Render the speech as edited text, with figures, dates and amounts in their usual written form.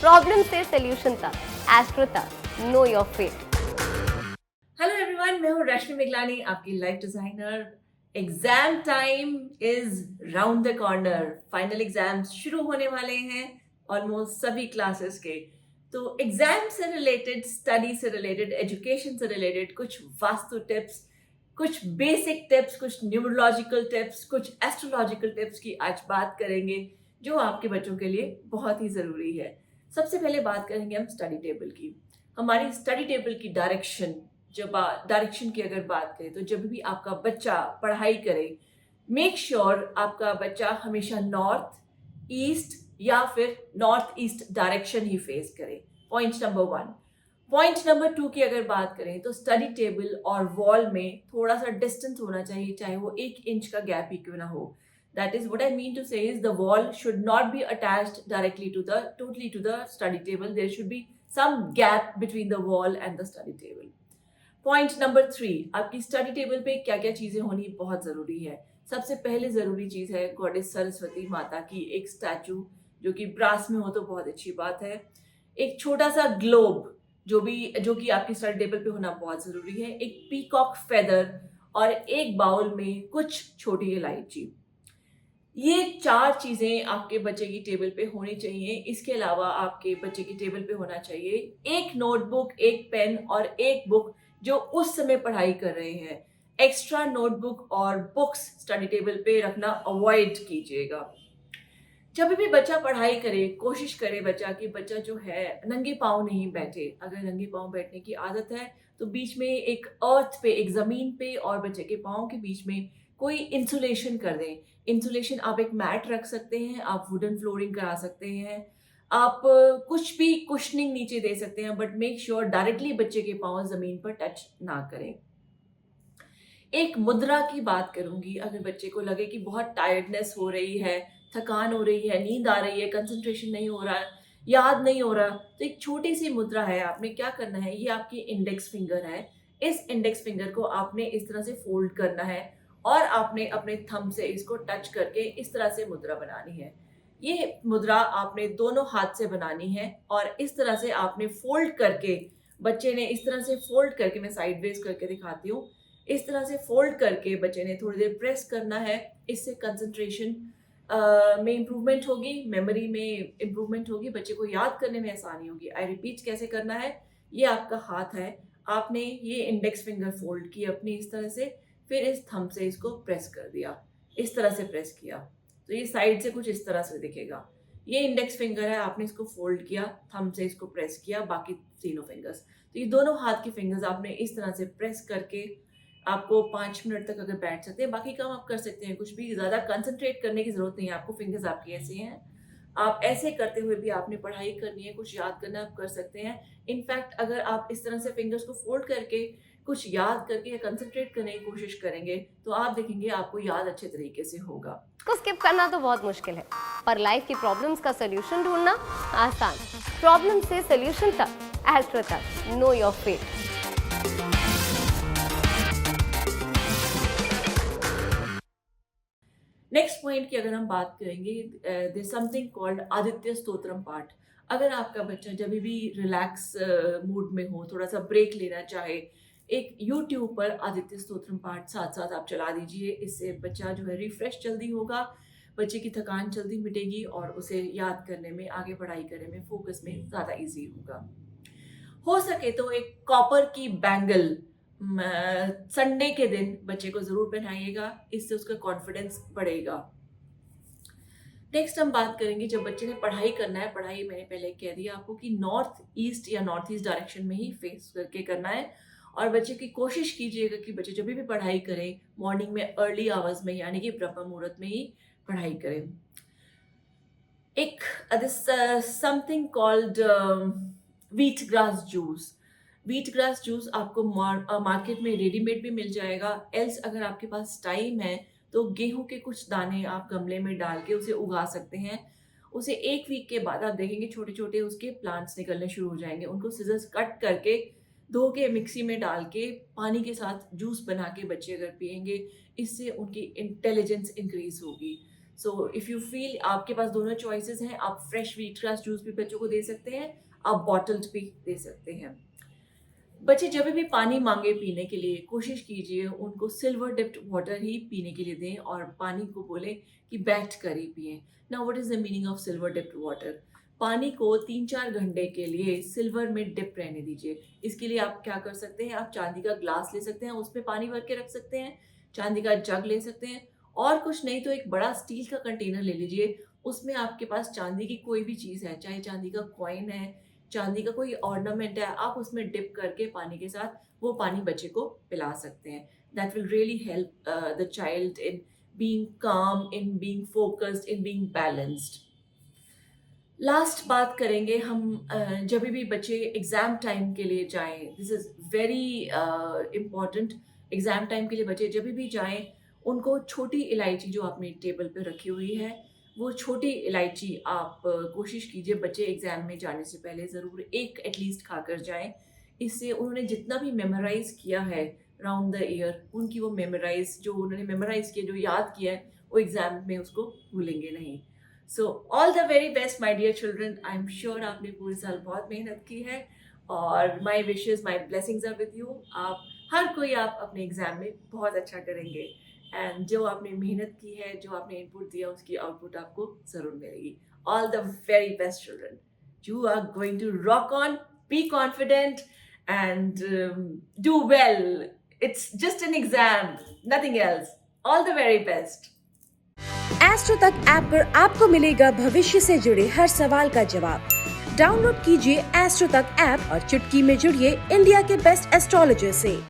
Problem से solution तक, astro तक, know your fate. Hello everyone, मैं हूँ रश्मि मिगलानी, आपकी life designer. Exam time is round the corner. Final exams शुरू होने वाले हैं ऑलमोस्ट सभी क्लासेस के। तो एग्जाम से रिलेटेड, स्टडी से रिलेटेड, एजुकेशन से रिलेटेड कुछ वास्तु टिप्स, कुछ बेसिक टिप्स, कुछ न्यूमरोलॉजिकल टिप्स, कुछ एस्ट्रोलॉजिकल टिप्स की आज बात करेंगे जो आपके बच्चों के लिए बहुत ही ज़रूरी है। सबसे पहले बात करेंगे हम स्टडी टेबल की। हमारी स्टडी टेबल की डायरेक्शन, जब डायरेक्शन की अगर बात करें तो जब भी आपका बच्चा पढ़ाई करे, मेक श्योर आपका बच्चा हमेशा नॉर्थ ईस्ट या फिर नॉर्थ ईस्ट डायरेक्शन ही फेस करे। Point number 1। पॉइंट नंबर 2 की अगर बात करें तो स्टडी टेबल और वॉल में थोड़ा सा डिस्टेंस होना चाहिए, चाहे वो 1 इंच का गैप ही क्यों ना हो। That is what I mean to say is the wall should not be attached directly to the totally to the study table. There should be some gap between the wall and the study table. Point number 3, आपकी study table पे क्या क्या चीजें होनी बहुत जरूरी है। सबसे पहले जरूरी चीज है गॉडेस सरस्वती माता की एक स्टैचू, जो कि ब्रास में हो तो बहुत अच्छी बात है। एक छोटा सा ग्लोब जो कि आपकी स्टडी टेबल पे होना बहुत जरूरी है। एक पीकॉक फेदर और एक बाउल में कुछ छोटी इलायची। ये 4 चीजें आपके बच्चे की टेबल पे होनी चाहिए। इसके अलावा आपके बच्चे की टेबल पे होना चाहिए एक नोटबुक, एक पेन और एक बुक जो उस समय पढ़ाई कर रहे हैं। एक्स्ट्रा नोटबुक और बुक्स स्टडी टेबल पे रखना अवॉइड कीजिएगा। जब भी बच्चा पढ़ाई करे, कोशिश करे बच्चा जो है नंगे पाँव नहीं बैठे। अगर नंगे पाँव बैठने की आदत है तो बीच में एक अर्थ पे, एक जमीन पे और बच्चे के पाँव के बीच में कोई इंसुलेशन कर दें। इंसुलेशन आप एक मैट रख सकते हैं, आप वुडन फ्लोरिंग करा सकते हैं, आप कुछ भी कुशनिंग नीचे दे सकते हैं, बट मेक श्योर डायरेक्टली बच्चे के पाँव जमीन पर टच ना करें। एक मुद्रा की बात करूंगी। अगर बच्चे को लगे कि बहुत टायर्डनेस हो रही है, थकान हो रही है, नींद आ रही है, कंसंट्रेशन नहीं हो रहा, याद नहीं हो रहा, तो एक छोटी सी मुद्रा है। आपने क्या करना है, ये आपकी इंडेक्स फिंगर है। इस इंडेक्स फिंगर को आपने इस तरह से फोल्ड करना है और आपने अपने थंब से इसको टच करके इस तरह से मुद्रा बनानी है। ये मुद्रा आपने दोनों हाथ से बनानी है और इस तरह से आपने फोल्ड करके, बच्चे ने इस तरह से फोल्ड करके, मैं साइडवेज करके दिखाती हूँ, इस तरह से फोल्ड करके बच्चे ने थोड़ी देर प्रेस करना है। इससे कंसंट्रेशन में इम्प्रूवमेंट होगी, मेमोरी में इम्प्रूवमेंट होगी, बच्चे को याद करने में आसानी होगी। आई रिपीट, कैसे करना है, ये आपका हाथ है, आपने ये इंडेक्स फिंगर फोल्ड की अपनी इस तरह से, फिर इस थंब से इसको प्रेस कर दिया, इस तरह से प्रेस किया तो ये साइड से कुछ इस तरह से दिखेगा। ये इंडेक्स फिंगर है, आपने इसको फोल्ड किया, थंब से इसको प्रेस किया, बाकी तीनों फिंगर्स, तो ये दोनों हाथ के फिंगर्स आपने इस तरह से प्रेस करके, आपको 5 मिनट तक अगर बैठ सकते हैं, बाकी काम आप कर सकते हैं, कुछ भी ज़्यादा कंसंट्रेट करने की ज़रूरत नहीं है आपको। फिंगर्स आपकी ऐसे हैं, आप ऐसे करते हुए भी आपने पढ़ाई करनी है, कुछ याद करना आप कर सकते हैं। इनफैक्ट अगर आप इस तरह से फिंगर्स को फोल्ड करके कुछ याद करके या कंसंट्रेट करने की कोशिश करेंगे तो आप देखेंगे आपको याद अच्छे तरीके से होगा। इसको स्किप करना तो बहुत मुश्किल है, पर लाइफ की प्रॉब्लम्स का सोल्यूशन ढूंढना आसान। प्रॉब्लम से सोल्यूशन तक, एस्ट्रो तक, know your fate. Next point की अगर हम बात करेंगे, there something called Aditya Stotram पाठ। अगर आपका बच्चा जब भी रिलैक्स मूड में हो, थोड़ा सा ब्रेक लेना चाहे, एक यूट्यूब पर आदित्य स्तोत्रम पाठ साथ साथ आप चला दीजिए। इससे बच्चा जो है रिफ्रेश जल्दी होगा, बच्चे की थकान जल्दी मिटेगी और उसे याद करने में, आगे पढ़ाई करने में, फोकस में ज़्यादा ईजी होगा। हो सके तो एक कॉपर की बैंगल संडे के दिन बच्चे को जरूर पहनाइएगा, इससे उसका कॉन्फिडेंस बढ़ेगा। नेक्स्ट हम बात करेंगे, जब बच्चे ने पढ़ाई करना है, पढ़ाई मैंने पहले कह दिया आपको कि नॉर्थ ईस्ट या नॉर्थ ईस्ट डायरेक्शन में ही फेस करके करना है। और बच्चे की कोशिश कीजिएगा कि बच्चे जब भी पढ़ाई करें, मॉर्निंग में अर्ली आवर्स में, यानी कि ब्रह्म मुहूर्त में ही पढ़ाई करें। एक something called wheat grass juice. Wheat grass juice आपको मार्केट में रेडीमेड भी मिल जाएगा। एल्स अगर आपके पास टाइम है तो गेहूं के कुछ दाने आप गमले में डाल के उसे उगा सकते हैं। उसे 1 वीक के बाद आप देखेंगे छोटे छोटे उसके प्लांट्स निकलने शुरू हो जाएंगे। उनको सिजर्स कट करके, धो के, मिक्सी में डाल के, पानी के साथ जूस बना के बच्चे अगर पियेंगे, इससे उनकी इंटेलिजेंस इंक्रीज होगी। सो इफ़ यू फील आपके पास दोनों चॉइसेस हैं, आप फ्रेश व्हीट ग्रास जूस भी बच्चों को दे सकते हैं, आप बॉटल्ड भी दे सकते हैं। बच्चे जब भी पानी मांगे पीने के लिए, कोशिश कीजिए उनको सिल्वर डिप्ड वाटर ही पीने के लिए दें और पानी को बोलें कि बैठ कर ही पिएं। Now what is the meaning of silver dipped water? पानी को 3-4 घंटे के लिए सिल्वर में डिप रहने दीजिए। इसके लिए आप क्या कर सकते हैं, आप चांदी का ग्लास ले सकते हैं, उसमें पानी भर के रख सकते हैं, चांदी का जग ले सकते हैं, और कुछ नहीं तो एक बड़ा स्टील का कंटेनर ले लीजिए। उसमें आपके पास चांदी की कोई भी चीज़ है, चाहे चांदी का कॉइन है, चांदी का कोई ऑर्नामेंट है, आप उसमें डिप करके पानी के साथ वो पानी बच्चे को पिला सकते हैं। That will really help the child in being काम, in being focused, in being balanced. Last बात करेंगे हम, जब भी बच्चे एग्ज़ाम टाइम के लिए जाएं, this is very important. Exam time के लिए बच्चे जब भी जाएं, उनको छोटी इलायची जो आपने टेबल पे रखी हुई है, वो छोटी इलायची आप कोशिश कीजिए बच्चे एग्ज़ाम में जाने से पहले ज़रूर एक एटलीस्ट खाकर जाएं। इससे उन्होंने जितना भी मेमोराइज़ किया है राउंड द ईयर, उनकी वो जो उन्होंने मेमोराइज़ किया, जो याद किया है, वो एग्ज़ाम में उसको भूलेंगे नहीं। So all the very best my dear children. I am sure आपने पूरे साल बहुत मेहनत की है और my wishes, my blessings are with you. आप हर कोई आप अपने एग्ज़ाम में बहुत अच्छा करेंगे एंड जो आपने मेहनत की है, जो आपने इनपुट दिया, उसकी आउटपुट आपको ज़रूर मिलेगी। All the very best children. You are going to rock on, be confident and do well. It's just an exam, nothing else. All the very best. Astro तक ऐप पर आपको मिलेगा भविष्य से जुड़े हर सवाल का जवाब। डाउनलोड कीजिए एस्ट्रो तक ऐप और चुटकी में जुड़िए इंडिया के बेस्ट एस्ट्रोलॉजर से।